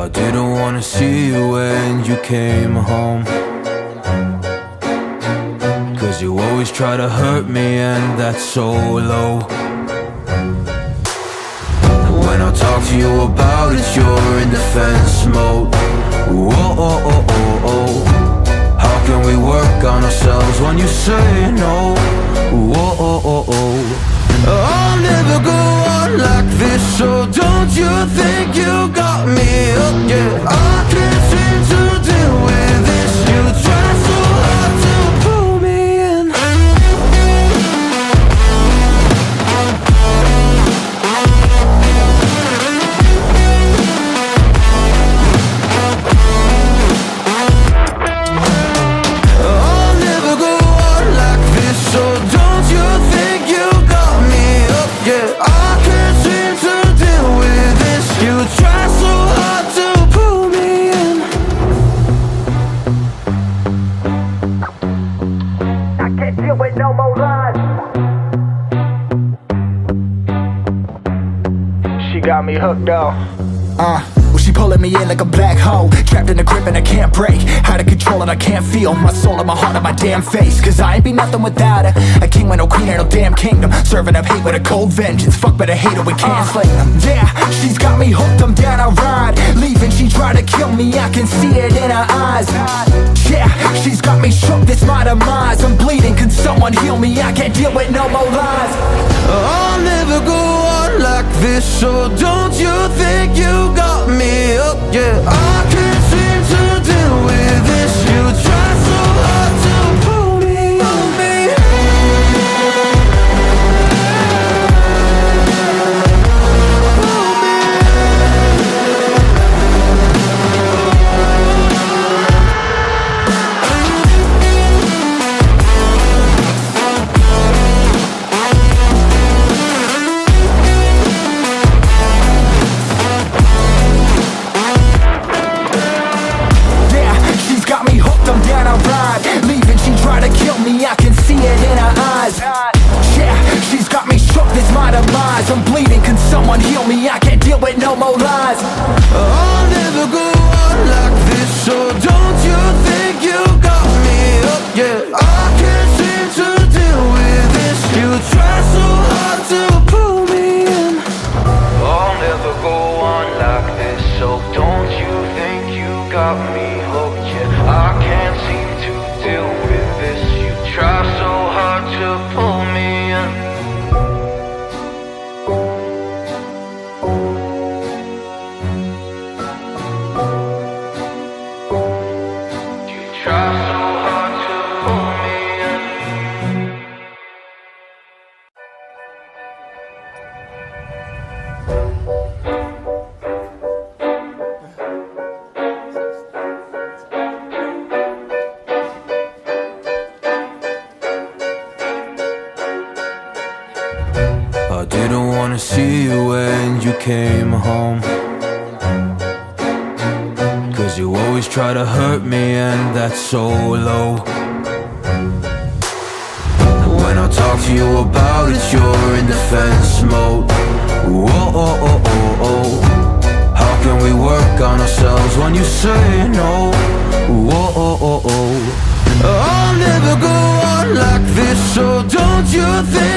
I didn't wanna see you when you came home, 'cause you always try to hurt me and that's so low. When I talk to you about it, you're in defense mode. Whoa, oh, oh, oh, oh. How can we work on ourselves when you say no? Whoa, oh, oh, oh. I'll never go on like this, so don't you think you got me up, yeah. I can't seem to deal with this. You try so hard to pull me in. I'll never go on like this, so don't you think you got me up, yeah. I can't seem to deal with this. You try so hard to pull me in. I can't deal with no more lies. She got me hooked up. Well, she pulling me in like a black hole, trapped in a grip and I can't break. Out of control and I can't feel my soul and my heart on my damn face. 'Cause I ain't be nothing without her. A king with no queen and no damn kingdom, serving up hate with a cold vengeance. Fuck, but I hate her, we can't slay them. Yeah, she's got me hooked, I'm down, I ride. Leaving, she tried to kill me, I can see it in her eyes. Yeah, she's got me shook, this my demise. I'm bleeding, can someone heal me? I can't deal with no more lies. I'll never go on like this, so don't you think you got me up, yeah. I can't seem to deal with this. You try so hard to pull me on me. I can see it in her eyes. Yeah, she's got me shook, this my demise. I'm bleeding, can someone heal me? I can't deal with no more lies. I'll never go on like this, so don't you think you got me up, yeah. I can't seem to deal with this. You try so hard to pull me in. I'll never go on like this, so don't you think you got me hooked, yeah. I can't seem to deal with this. You try so hard to pull me in. You try so hard to pull me in. I didn't wanna see you when you came home, 'cause you always try to hurt me and that's so low. When I talk to you about it, you're in defense mode. Whoa, oh, oh, oh, oh. How can we work on ourselves when you say no? Whoa, oh, oh, oh. I'll never go on like this, so don't you think